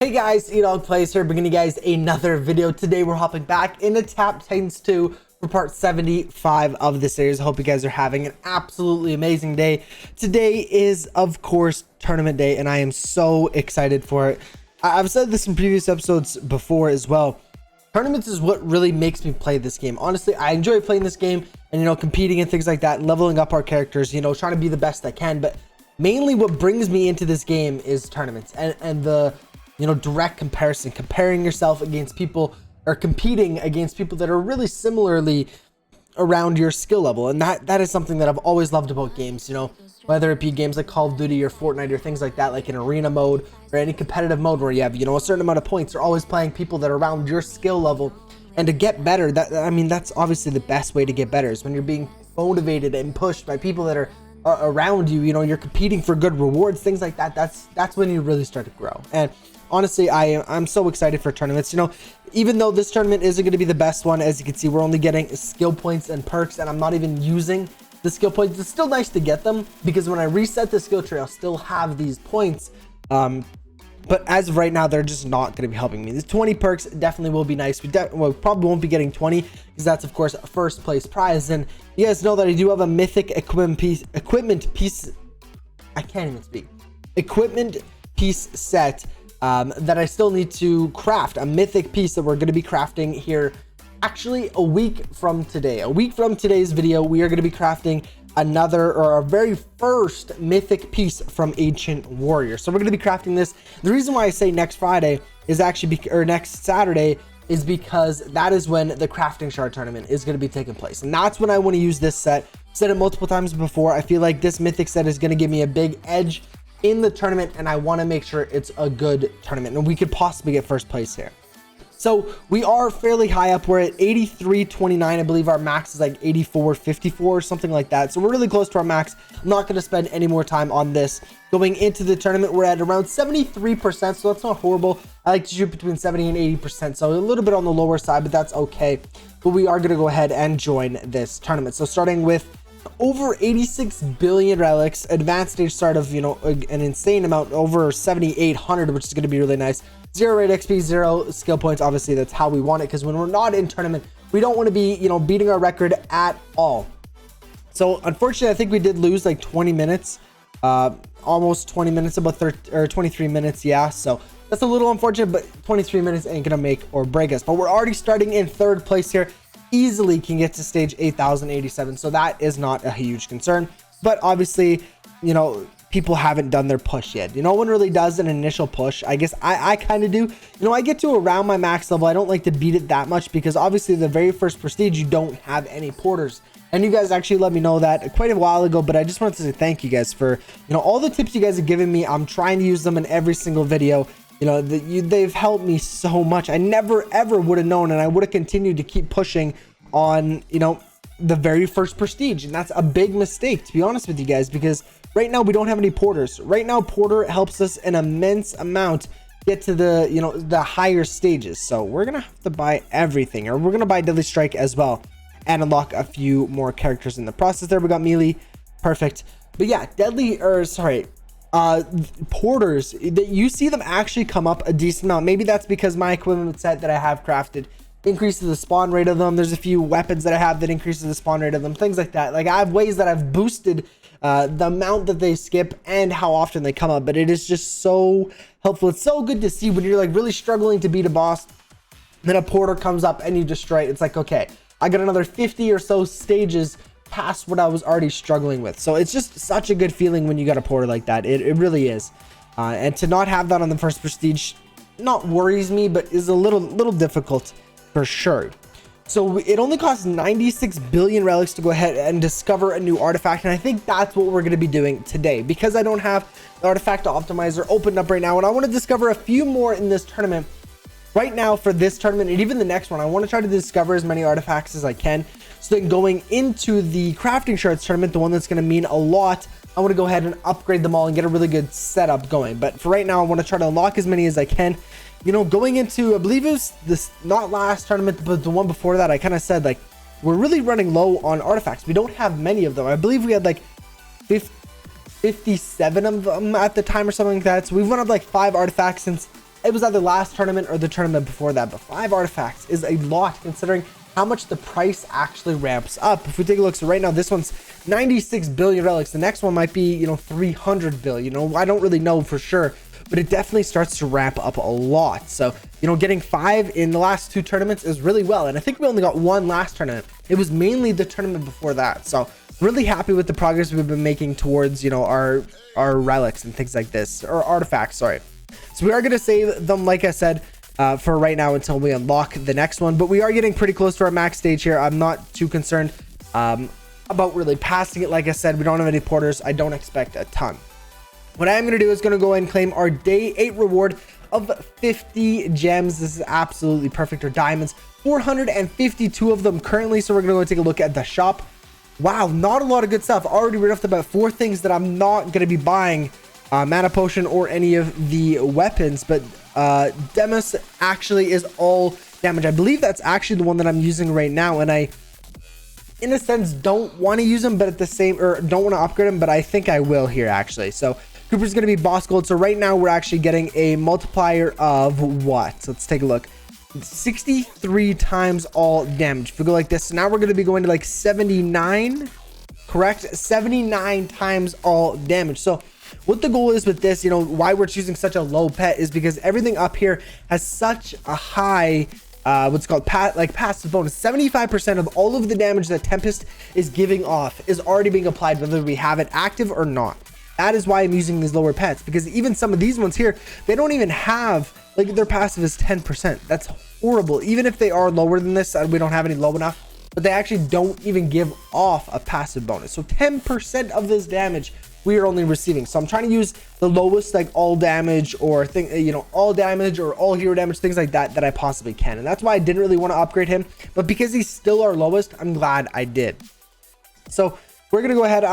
Hey guys, EdogPlays here, bringing you guys another video. Today we're hopping back into Tap Titans 2 for part 75 of the series. I hope you guys are having an absolutely amazing day. Today is, of course, tournament day, and I am so excited for it. I've said this in previous episodes before as well. Tournaments is what really makes me play this game. Honestly, I enjoy playing this game and, competing and things like that, leveling up our characters, trying to be the best I can. But mainly what brings me into this game is tournaments and the direct comparison, comparing yourself against people or competing against people that are really similarly around your skill level. And that is something that I've always loved about games, whether it be games like Call of Duty or Fortnite or things like that, like in arena mode or any competitive mode where you have, a certain amount of points. You're always playing people that are around your skill level. And to get better, that's obviously the best way to get better is when you're being motivated and pushed by people that are around you. You're competing for good rewards, things like that. That's when you really start to grow. And honestly, I'm so excited for tournaments. Even though this tournament isn't going to be the best one, as you can see, we're only getting skill points and perks, and I'm not even using the skill points. It's still nice to get them because when I reset the skill tree, I'll still have these points. But as of right now, they're just not going to be helping me. The 20 perks definitely will be nice. We probably won't be getting 20 because that's, of course, a first place prize. And you guys know that I do have a mythic equipment piece. I can't even speak. Equipment piece set that I still need to craft, a mythic piece that we're going to be crafting here actually a week from today. A week from today's video, we are going to be crafting another, or our very first mythic piece from Ancient Warrior. So we're going to be crafting this. The reason why I say next Friday is actually or next Saturday is because that is when the crafting shard tournament is going to be taking place, and that's when I want to use this set. Said it multiple times before, I feel like this mythic set is going to give me a big edge in the tournament, and I want to make sure it's a good tournament and we could possibly get first place here. So we are fairly high up. We're at 83.29. I believe our max is like 84.54 or something like that. So we're really close to our max. I'm not going to spend any more time on this. Going into the tournament, we're at around 73%, so that's not horrible. I like to shoot between 70 and 80%, so a little bit on the lower side, but that's okay. But we are going to go ahead and join this tournament. So starting with over 86 billion relics, advanced stage start of an insane amount, over 7,800, which is going to be really nice. 0 rate XP, 0 skill points. Obviously that's how we want it, because when we're not in tournament, we don't want to be beating our record at all. So unfortunately, I think we did lose like 20 minutes, almost 20 minutes, about 30 or 23 minutes. Yeah, so that's a little unfortunate, but 23 minutes ain't gonna make or break us. But we're already starting in third place here, easily can get to stage 8,087, so that is not a huge concern. But obviously, people haven't done their push yet. No one really does an initial push. I guess I kind of do. I get to around my max level. I don't like to beat it that much because obviously the very first prestige, you don't have any porters. And you guys actually let me know that quite a while ago, but I just wanted to say thank you guys for, all the tips you guys have given me. I'm trying to use them in every single video. They've helped me so much. I never ever would have known, and I would have continued to keep pushing on, the very first prestige. And that's a big mistake, to be honest with you guys, because right now we don't have any porters. Right now, porter helps us an immense amount get to the, the higher stages. So we're going to have to buy everything, or we're going to buy Deadly Strike as well and unlock a few more characters in the process. There we got melee. Perfect. But yeah, porters, that you see them actually come up a decent amount. Maybe that's because my equipment set that I have crafted increases the spawn rate of them. There's a few weapons that I have that increases the spawn rate of them, things like that. Like I have ways that I've boosted the amount that they skip and how often they come up, but it is just so helpful. It's so good to see when you're like really struggling to beat a boss, then a porter comes up and you destroy it. It's like, okay, I got another 50 or so stages past what I was already struggling with. So it's just such a good feeling when you got a porter like that. It really is. And to not have that on the first prestige not worries me, but is a little difficult for sure. So it only costs 96 billion relics to go ahead and discover a new artifact, and I think that's what we're going to be doing today, because I don't have the artifact optimizer opened up right now, and I want to discover a few more in this tournament. Right now, for this tournament and even the next one, I want to try to discover as many artifacts as I can, so then going into the crafting shards tournament, the one that's going to mean a lot, I want to go ahead and upgrade them all and get a really good setup going. But for right now, I want to try to unlock as many as I can. Going into, I believe it was this, not last tournament, but the one before that, I kind of said, like, we're really running low on artifacts. We don't have many of them. I believe we had like 57 of them at the time or something like that. So we've run up like 5 artifacts since it was either last tournament or the tournament before that, but 5 artifacts is a lot considering how much the price actually ramps up. If we take a look, so right now this one's 96 billion relics. The next one might be, you know, 300 billion. You know, I don't really know for sure, but it definitely starts to ramp up a lot. So, you know, getting 5 in the last 2 tournaments is really well. And I think we only got 1 last tournament. It was mainly the tournament before that. So really happy with the progress we've been making towards, you know, our relics and things like this, or artifacts, sorry. So we are going to save them, like I said, for right now until we unlock the next one, but we are getting pretty close to our max stage here. I'm not too concerned about really passing it. Like I said, we don't have any porters. I don't expect a ton. What I am going to do is going to go ahead and claim our day 8 reward of 50 gems. This is absolutely perfect, or diamonds, 452 of them currently. So we're going to go take a look at the shop. Wow, not a lot of good stuff. Already read off about 4 things that I'm not going to be buying, mana potion or any of the weapons, but Demus actually is all damage. I believe that's actually the one that I'm using right now, and I, in a sense, don't want to use them, but at the same, or don't want to upgrade them, but I think I will here actually. So Cooper's going to be boss gold. So right now we're actually getting a multiplier of what? Let's take a look. 63 times all damage. If we go like this, so now we're going to be going to like 79, correct? 79 times all damage. So what the goal is with this, you know, why we're choosing such a low pet is because everything up here has such a high what's called passive bonus. 75% of all of the damage that Tempest is giving off is already being applied, whether we have it active or not. That is why I'm using these lower pets, because even some of these ones here, they don't even have, like, their passive is 10%. That's horrible. Even if they are lower than this, we don't have any low enough, but they actually don't even give off a passive bonus. So 10% of this damage we are only receiving. So I'm trying to use the lowest, like, all damage or thing, you know, all damage or all hero damage, things like that, that I possibly can. And that's why I didn't really want to upgrade him, but because he's still our lowest, I'm glad I did. So we're gonna go ahead.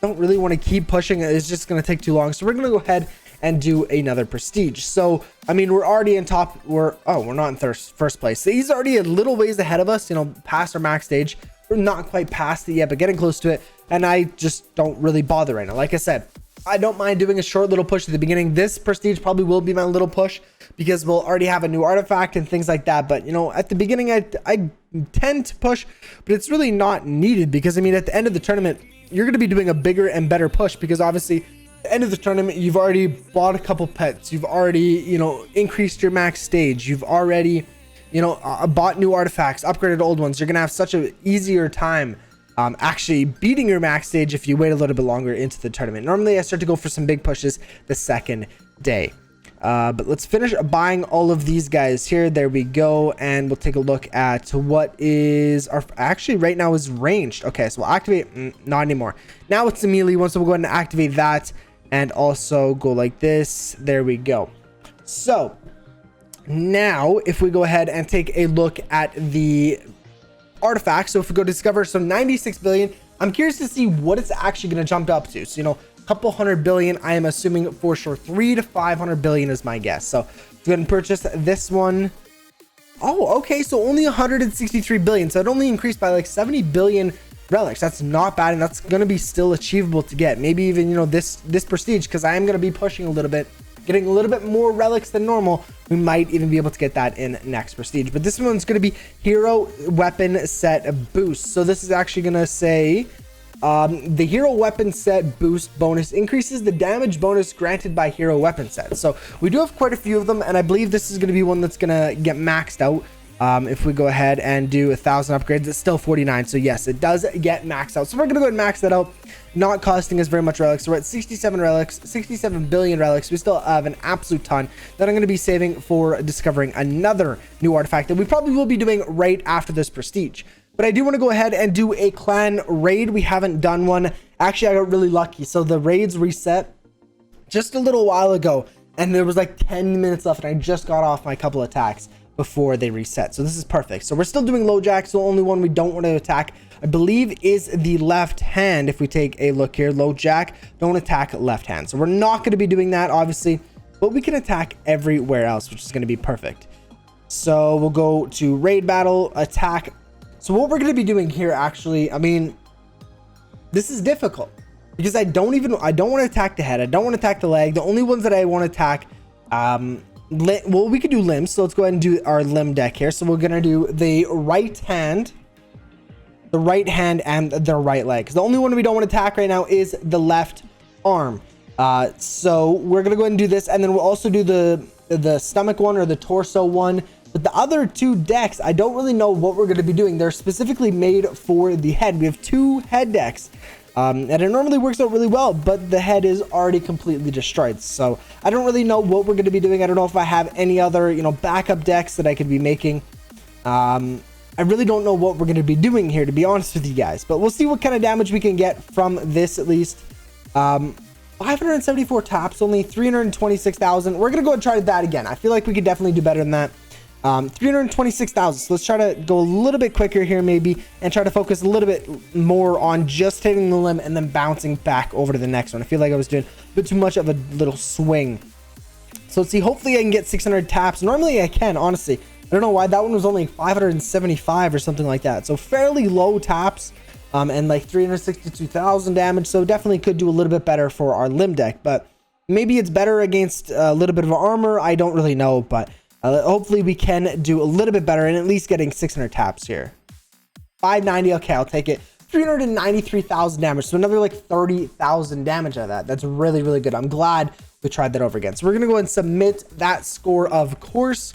Don't really want to keep pushing it. It's just going to take too long. So we're going to go ahead and do another prestige. So, I mean, we're already in top. We're not in first place. So he's already a little ways ahead of us, you know, past our max stage. We're not quite past it yet, but getting close to it. And I just don't really bother right now. Like I said, I don't mind doing a short little push at the beginning. This prestige probably will be my little push because we'll already have a new artifact and things like that. But, you know, at the beginning, I tend to push, but it's really not needed because, I mean, at the end of the tournament, you're going to be doing a bigger and better push because obviously at the end of the tournament, you've already bought a couple pets. You've already, you know, increased your max stage. You've already, you know, bought new artifacts, upgraded old ones. You're going to have such an easier time actually beating your max stage if you wait a little bit longer into the tournament. Normally I start to go for some big pushes the second day. But let's finish buying all of these guys here. There we go. And we'll take a look at what is our, actually right now is ranged. Okay, so we'll activate, not anymore. Now it's immediately one. So we'll go ahead and activate that and also go like this. There we go. So now if we go ahead and take a look at the artifacts. So if we go discover, so 96 billion, I'm curious to see what it's actually going to jump up to. So, you know, couple 100 billion, I am assuming for sure 300 to 500 billion is my guess. So let's go ahead and purchase this one. Oh, okay, so only 163 billion, so it only increased by like 70 billion relics. That's not bad, and that's going to be still achievable to get. Maybe even, you know, this prestige, because I am going to be pushing a little bit, getting a little bit more relics than normal. We might even be able to get that in next prestige, but this one's going to be hero weapon set boost. So this is actually going to say the hero weapon set boost bonus increases the damage bonus granted by hero weapon set. So we do have quite a few of them, and I believe this is going to be one that's going to get maxed out. If we go ahead and do 1,000 upgrades, it's still 49. So yes, it does get maxed out. So we're going to go ahead and max that out, not costing us very much relics. So we're at 67 relics, 67 billion relics. We still have an absolute ton that I'm going to be saving for discovering another new artifact that we probably will be doing right after this prestige. But I do want to go ahead and do a clan raid. We haven't done one. Actually, I got really lucky. So the raids reset just a little while ago, and there was like 10 minutes left, and I just got off my couple attacks before they reset. So this is perfect. So we're still doing low jack. So the only one we don't want to attack, I believe, is the left hand. If we take a look here, low jack, don't attack left hand. So we're not going to be doing that, obviously, but we can attack everywhere else, which is going to be perfect. So we'll go to raid battle, attack. So what we're going to be doing here, actually, I mean, this is difficult because I don't want to attack the head. I don't want to attack the leg. The only ones that I want to attack well, we could do limbs. So let's go ahead and do our limb deck here. So we're going to do the right hand, and the right leg. The only one we don't want to attack right now is the left arm. So we're going to go ahead and do this. And then we'll also do the stomach one or the torso one. But the other two decks, I don't really know what we're going to be doing. They're specifically made for the head. We have two head decks. And it normally works out really well, but the head is already completely destroyed. So I don't really know what we're going to be doing. I don't know if I have any other, backup decks that I could be making. I really don't know what we're going to be doing here, to be honest with you guys, but we'll see what kind of damage we can get from this at least. 574 taps, only 326,000. We're going to go and try that again. I feel like we could definitely do better than that. 326,000. So let's try to go a little bit quicker here maybe and try to focus a little bit more on just hitting the limb and then bouncing back over to the next one. I feel like I was doing a bit too much of a little swing. So let's see. Hopefully I can get 600 taps. Normally I can, honestly. I don't know why that one was only 575 or something like that. So fairly low taps, and like 362,000 damage. So definitely could do a little bit better for our limb deck, but maybe it's better against a little bit of armor. I don't really know, but hopefully we can do a little bit better and at least getting 600 taps here. 590. Okay, I'll take it. 393,000 damage. So another like 30,000 damage out of that. That's really, really good. I'm glad we tried that over again. So we're going to go and submit that score, of course,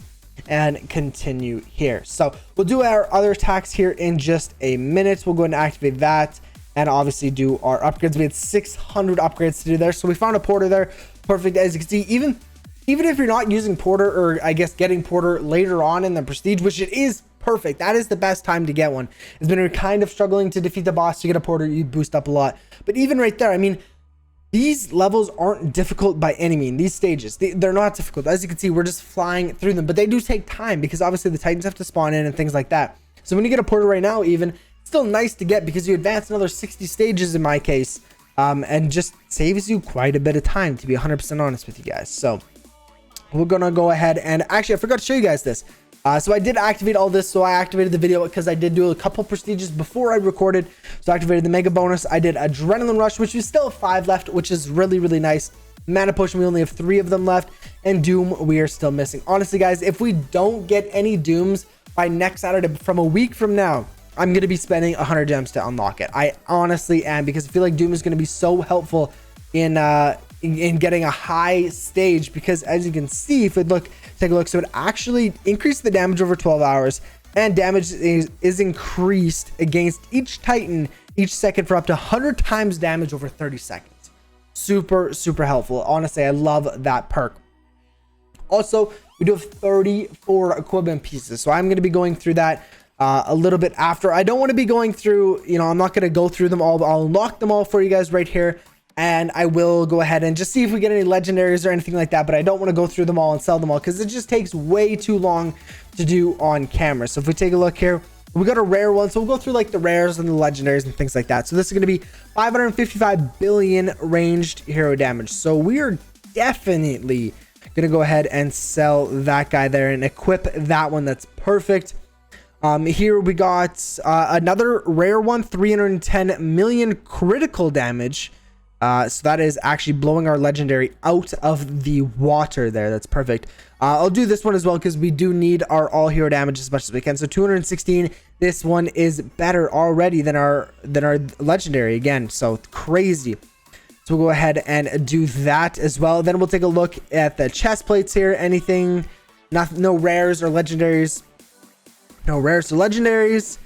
and continue here. So we'll do our other attacks here in just a minute. We'll go and activate that and obviously do our upgrades. We had 600 upgrades to do there. So we found a porter there. Perfect. As you can see, even if you're not using porter, or I guess getting porter later on in the prestige, which it is perfect. That is the best time to get one. It's been kind of struggling to defeat the boss. To get a porter, you boost up a lot. But even right there, I mean, these levels aren't difficult by any means. These stages, they're not difficult. As you can see, we're just flying through them, but they do take time because obviously the Titans have to spawn in and things like that. So when you get a porter right now, even, it's still nice to get because you advance another 60 stages in my case, and just saves you quite a bit of time, to be 100% honest with you guys. So we're gonna go ahead and actually, I forgot to show you guys this. So I did activate all this. So I activated the video because I did do a couple prestiges before I recorded. So I activated the mega bonus. I did adrenaline rush, which we still have 5 left, which is really, really nice. Mana potion, we only have 3 of them left, and doom we are still missing. Honestly guys, if we don't get any dooms by next Saturday, from a week from now, I'm going to be spending 100 gems to unlock it. I honestly am, because I feel like doom is going to be so helpful in getting a high stage, because as you can see, if we take a look, so it actually increased the damage over 12 hours, and damage is increased against each Titan each second for up to 100 times damage over 30 seconds. Super, super helpful. Honestly, I love that perk. Also, we do have 34 equipment pieces, so I'm going to be going through that a little bit after. I don't want to be going through, I'm not going to go through them all, but I'll unlock them all for you guys right here. And I will go ahead and just see if we get any legendaries or anything like that. But I don't want to go through them all and sell them all, because it just takes way too long to do on camera. So if we take a look here, we got a rare one. So we'll go through like the rares and the legendaries and things like that. So this is going to be 555 billion ranged hero damage. So we are definitely going to go ahead and sell that guy there and equip that one. That's perfect. Here we got another rare one, 310 million critical damage. So that is actually blowing our legendary out of the water there. That's perfect. I'll do this one as well, because we do need our all hero damage as much as we can. So 216. This one is better already than our legendary again. So crazy. So we'll go ahead and do that as well. Then we'll take a look at the chest plates here. Anything, no rares or legendaries. No rares or legendaries,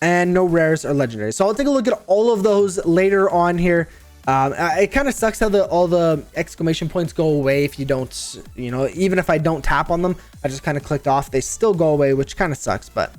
and no rares or legendaries. So I'll take a look at all of those later on here. It kind of sucks how all the exclamation points go away if you don't, even if I don't tap on them. I just kind of clicked off, they still go away, which kind of sucks, but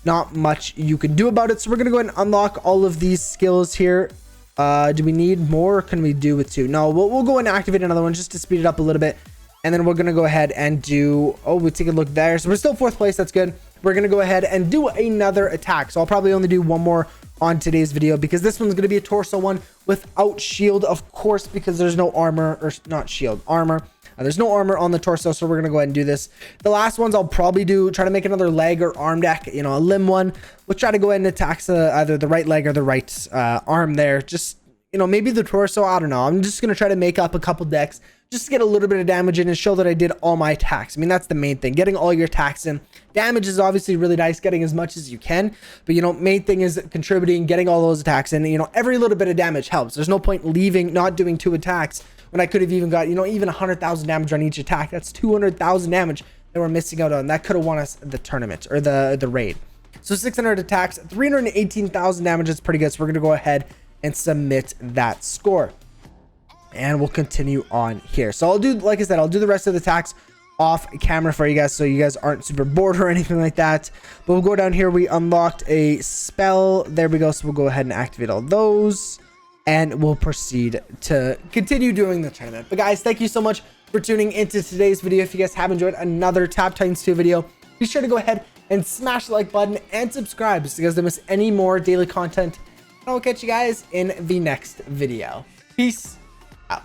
not much you can do about it. So we're gonna go ahead and unlock all of these skills here. Do we need more, or can we do with 2? No, we'll go and activate another one just to speed it up a little bit, and then we're gonna go ahead and do, we take a look there. So we're still 4th place. That's good. We're gonna go ahead and do another attack. So I'll probably only do one more on today's video, because this one's going to be a torso one without shield, of course, because there's no armor, or not shield, armor. There's no armor on the torso, so we're going to go ahead and do this. The last ones I'll probably try to make another leg or arm deck, a limb one. We'll try to go ahead and attack either the right leg or the right arm there. Just, maybe the torso, I don't know. I'm just going to try to make up a couple decks just to get a little bit of damage in and show that I did all my attacks. I mean, that's the main thing, getting all your attacks in. Damage is obviously really nice, getting as much as you can, but you know, main thing is contributing, getting all those attacks in. You know, every little bit of damage helps. There's no point leaving, not doing 2 attacks when I could have even got, you know, even 100,000 damage on each attack. That's 200,000 damage that we're missing out on. That could have won us the tournament or the raid. So 600 attacks, 318,000 damage is pretty good. So we're gonna go ahead and submit that score, and we'll continue on here. So I'll do, like I said, I'll do the rest of the attacks off camera for you guys, so you guys aren't super bored or anything like that. But we'll go down here. We unlocked a spell. There we go. So we'll go ahead and activate all those, and we'll proceed to continue doing the tournament. But guys, thank you so much for tuning into today's video. If you guys have enjoyed another Tap Titans 2 video, be sure to go ahead and smash the like button and subscribe so you guys don't miss any more daily content. And I'll catch you guys in the next video. Peace out.